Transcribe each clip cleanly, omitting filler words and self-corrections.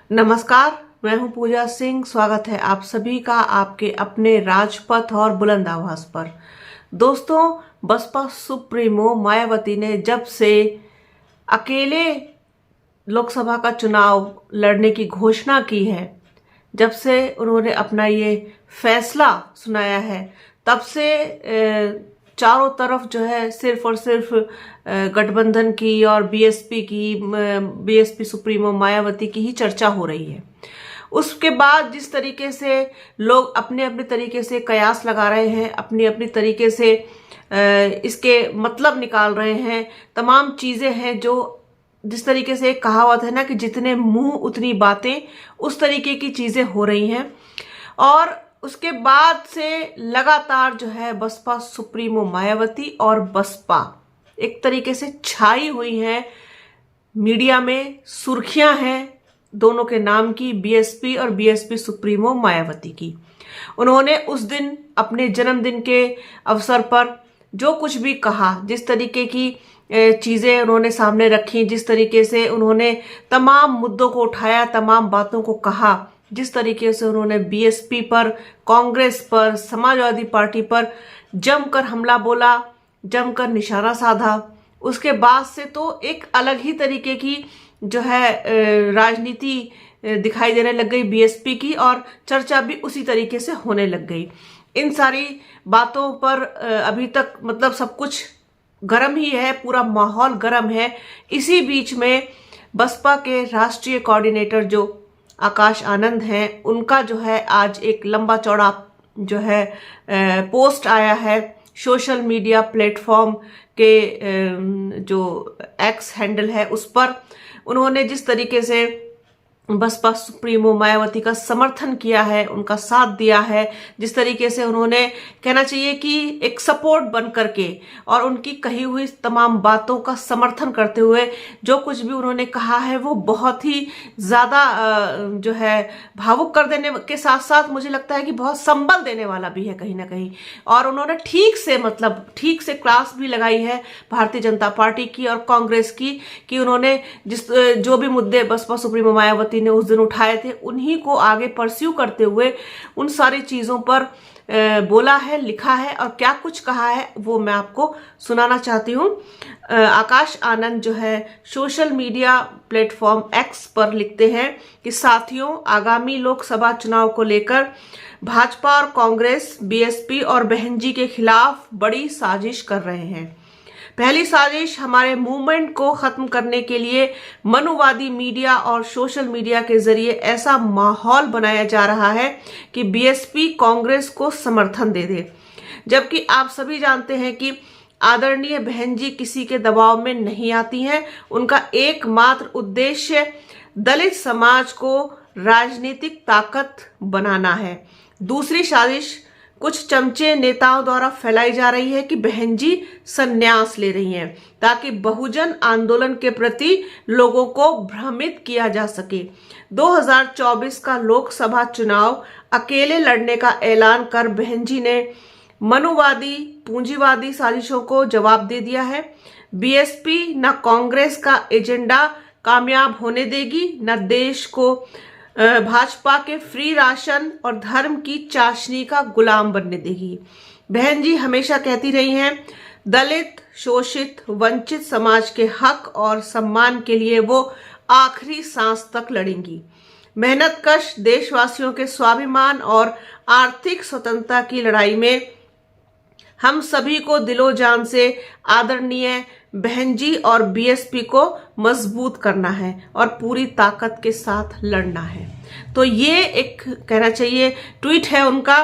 नमस्कार, मैं हूं पूजा सिंह। स्वागत है आप सभी का आपके अपने राजपथ और बुलंद आवाज पर। दोस्तों, बसपा सुप्रीमो मायावती ने जब से अकेले लोकसभा का चुनाव लड़ने की घोषणा की है, जब से उन्होंने अपना ये फैसला सुनाया है, तब से चारों तरफ जो है सिर्फ और सिर्फ गठबंधन की और बीएसपी सुप्रीमो मायावती की ही चर्चा हो रही है। उसके बाद जिस तरीके से लोग अपने अपने तरीके से कयास लगा रहे हैं, अपनी अपनी तरीके से इसके मतलब निकाल रहे हैं, तमाम चीजें हैं जो जिस तरीके से एक कहावत है ना कि जितने मुंह उतनी बातें, उस तरीके की चीजें हो रही हैं। और उसके बाद से लगातार जो है बसपा सुप्रीमो मायावती और बसपा एक तरीके से छाई हुई है मीडिया में। सुर्खियां हैं दोनों के नाम की, बीएसपी और बीएसपी सुप्रीमो मायावती की। उन्होंने उस दिन अपने जन्मदिन के अवसर पर जो कुछ भी कहा, जिस तरीके की चीजें उन्होंने सामने रखी, जिस तरीके से उन्होंने तमाम मुद्दों को उठाया, तमाम बातों को कहा, जिस तरीके से उन्होंने बीएसपी पर, कांग्रेस पर, समाजवादी पार्टी पर जमकर हमला बोला, जमकर निशाना साधा, उसके बाद से तो एक अलग ही तरीके की जो है राजनीति दिखाई देने लग गई बीएसपी की, और चर्चा भी उसी तरीके से होने लग गई। इन सारी बातों पर अभी तक मतलब सब कुछ गर्म ही है, पूरा माहौल गर्म है। इसी बीच में बसपा के राष्ट्रीय कोऑर्डिनेटर जो आकाश आनंद हैं, उनका जो है आज एक लंबा चौड़ा जो है पोस्ट आया है सोशल मीडिया प्लेटफॉर्म के जो एक्स हैंडल है उस पर। उन्होंने जिस तरीके से बसपा सुप्रीमो मायावती का समर्थन किया है, उनका साथ दिया है, जिस तरीके से उन्होंने कहना चाहिए कि एक सपोर्ट बन करके और उनकी कही हुई तमाम बातों का समर्थन करते हुए जो कुछ भी उन्होंने कहा है वो बहुत ही ज्यादा जो है भावुक कर देने के साथ साथ मुझे लगता है कि बहुत संबल देने वाला भी है कहीं ना कहीं। और उन्होंने ठीक से क्लास भी लगाई है भारतीय जनता पार्टी की और कांग्रेस की, कि उन्होंने जो भी मुद्दे बसपा सुप्रीमो मायावती ने उस दिन उठाए थे, उन्हीं को आगे परस्यू करते हुए उन सारी चीजों पर बोला है, लिखा है, और क्या कुछ कहा है वो मैं आपको सुनाना चाहती हूँ। आकाश आनंद जो है सोशल मीडिया प्लेटफॉर्म एक्स पर लिखते हैं कि साथियों, आगामी लोकसभा चुनाव को लेकर भाजपा और कांग्रेस बीएसपी और बहन जी के खिलाफ बड़ी साजिश कर रहे हैं। पहली साजिश हमारे मूवमेंट को खत्म करने के लिए मनुवादी मीडिया और सोशल मीडिया के जरिए ऐसा माहौल बनाया जा रहा है कि बीएसपी कांग्रेस को समर्थन दे दे, जबकि आप सभी जानते हैं कि आदरणीय बहन जी किसी के दबाव में नहीं आती हैं। उनका एकमात्र उद्देश्य दलित समाज को राजनीतिक ताकत बनाना है। दूसरी साजिश कुछ चमचे नेताओं द्वारा फैलाई जा रही है कि बहन जी संन्यास ले रही हैं ताकि बहुजन आंदोलन के प्रति लोगों को भ्रमित किया जा सके। 2024 का लोकसभा चुनाव अकेले लड़ने का ऐलान कर बहन जी ने मनुवादी पूंजीवादी साजिशों को जवाब दे दिया है। बीएसपी न कांग्रेस का एजेंडा कामयाब होने देगी, न देश को भाजपा के फ्री राशन और धर्म की चाशनी का गुलाम बनने देगी। बहन जी हमेशा कहती रही हैं, दलित, शोषित, वंचित समाज के हक और सम्मान के लिए वो आखिरी सांस तक लड़ेंगी। मेहनतकश देशवासियों के स्वाभिमान और आर्थिक स्वतंत्रता की लड़ाई में हम सभी को दिलो जान से आदरणीय बहन जी और बीएसपी को मजबूत करना है और पूरी ताकत के साथ लड़ना है। तो ये एक कहना चाहिए ट्वीट है उनका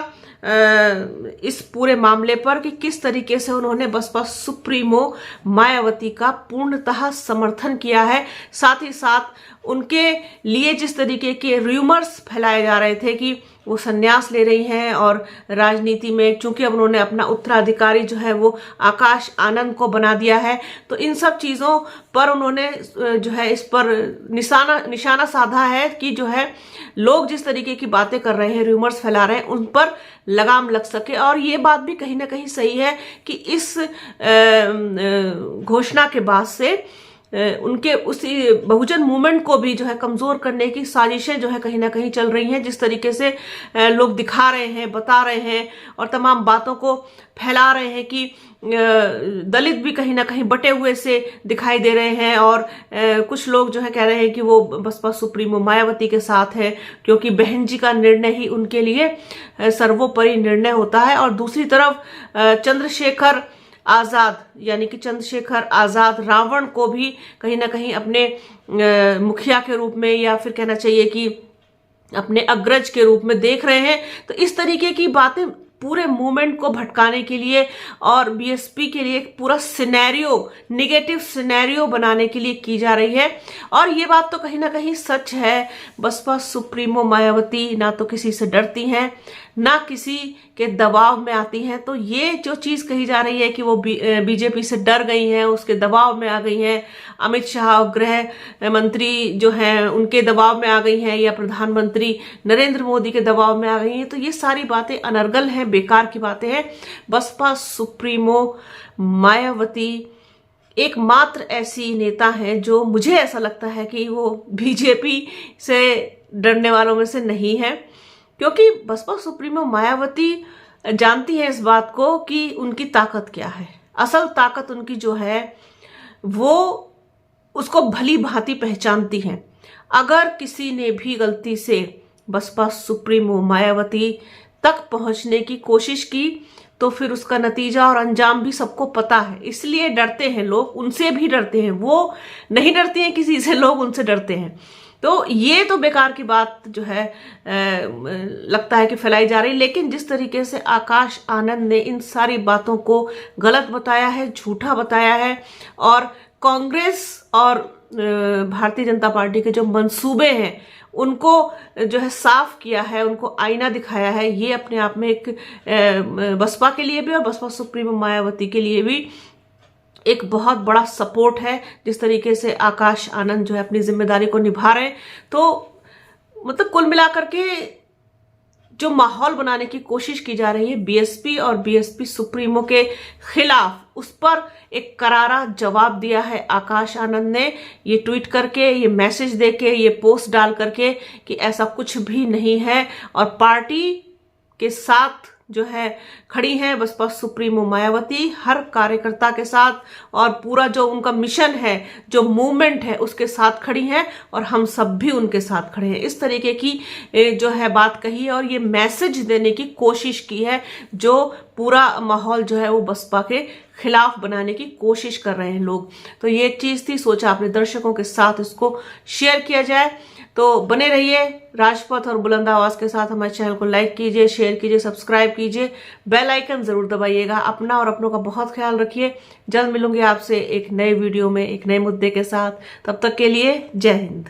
इस पूरे मामले पर कि किस तरीके से उन्होंने बसपा सुप्रीमो मायावती का पूर्णतः समर्थन किया है। साथ ही साथ उनके लिए जिस तरीके के रूमर्स फैलाए जा रहे थे कि वो संन्यास ले रही हैं और राजनीति में चूंकि अब उन्होंने अपना उत्तराधिकारी जो है वो आकाश आनंद को बना दिया है, तो इन सब चीजों पर उन्होंने जो है इस पर निशाना साधा है कि जो है लोग जिस तरीके की बातें कर रहे हैं, रूमर्स फैला रहे हैं, उन पर लगाम लग सके। और ये बात भी कहीं ना कहीं सही है कि इस घोषणा के बाद से उनके उसी बहुजन मूवमेंट को भी जो है कमजोर करने की साजिशें जो है कहीं ना कहीं चल रही हैं। जिस तरीके से लोग दिखा रहे हैं, बता रहे हैं और तमाम बातों को फैला रहे हैं कि दलित भी कहीं ना कहीं बटे हुए से दिखाई दे रहे हैं और कुछ लोग जो है कह रहे हैं कि वो बसपा सुप्रीमो मायावती के साथ है क्योंकि बहन जी का निर्णय ही उनके लिए सर्वोपरि निर्णय होता है। और दूसरी तरफ चंद्रशेखर आजाद यानी कि चंद्रशेखर आजाद रावण को भी कहीं ना कहीं अपने मुखिया के रूप में या फिर कहना चाहिए कि अपने अग्रज के रूप में देख रहे हैं। तो इस तरीके की बातें पूरे मूवमेंट को भटकाने के लिए और बीएसपी के लिए एक पूरा सिनेरियो, नेगेटिव सिनेरियो बनाने के लिए की जा रही है। और ये बात तो कहीं ना कहीं सच है, बसपा सुप्रीमो मायावती ना तो किसी से डरती हैं, ना किसी के दबाव में आती हैं। तो ये जो चीज कही जा रही है कि वो बीजेपी से डर गई हैं, उसके दबाव में आ गई हैं, अमित शाह गृह मंत्री जो हैं उनके दबाव में आ गई हैं या प्रधानमंत्री नरेंद्र मोदी के दबाव में आ गई हैं, तो ये सारी बातें अनर्गल हैं, बेकार की बातें हैं। बसपा सुप्रीमो मायावती एकमात्र ऐसी नेता है जो मुझे ऐसा लगता है कि वो बीजेपी से डरने वालों में से नहीं है, क्योंकि बसपा सुप्रीमो मायावती जानती है इस बात को कि उनकी ताकत क्या है। असल ताकत उनकी जो है वो उसको भली भांति पहचानती हैं। अगर किसी ने भी गलती से बसपा सुप्रीमो मायावती तक पहुंचने की कोशिश की तो फिर उसका नतीजा और अंजाम भी सबको पता है। इसलिए डरते हैं लोग, उनसे भी डरते हैं। वो नहीं डरते हैं किसी से, लोग उनसे डरते हैं। तो ये तो बेकार की बात जो है लगता है कि फैलाई जा रही। लेकिन जिस तरीके से आकाश आनंद ने इन सारी बातों को गलत बताया है, झूठा बताया है और कांग्रेस और भारतीय जनता पार्टी के जो मंसूबे हैं उनको जो है साफ किया है, उनको आईना दिखाया है, ये अपने आप में एक बसपा के लिए भी और बसपा सुप्रीमो मायावती के लिए भी एक बहुत बड़ा सपोर्ट है। जिस तरीके से आकाश आनंद जो है अपनी जिम्मेदारी को निभा रहे हैं, तो मतलब कुल मिलाकर के जो माहौल बनाने की कोशिश की जा रही है बीएसपी और बीएसपी सुप्रीमो के खिलाफ, उस पर एक करारा जवाब दिया है आकाश आनंद ने, ये ट्वीट करके, ये मैसेज देके, ये पोस्ट डाल करके कि ऐसा कुछ भी नहीं है और पार्टी के साथ जो है खड़ी हैं बसपा सुप्रीमो मायावती, हर कार्यकर्ता के साथ और पूरा जो उनका मिशन है, जो मूवमेंट है उसके साथ खड़ी हैं और हम सब भी उनके साथ खड़े हैं। इस तरीके की जो है बात कही है और ये मैसेज देने की कोशिश की है, जो पूरा माहौल जो है वो बसपा के खिलाफ बनाने की कोशिश कर रहे हैं लोग। तो ये एक चीज थी, सोचा अपने दर्शकों के साथ इसको शेयर किया जाए। तो बने रहिए राजपथ और बुलंद आवाज के साथ। हमारे चैनल को लाइक कीजिए, शेयर कीजिए, सब्सक्राइब कीजिए, बेल आइकन जरूर दबाइएगा। अपना और अपनों का बहुत ख्याल रखिए। जल्द मिलूंगी आपसे एक नए वीडियो में एक नए मुद्दे के साथ। तब तक के लिए जय हिंद।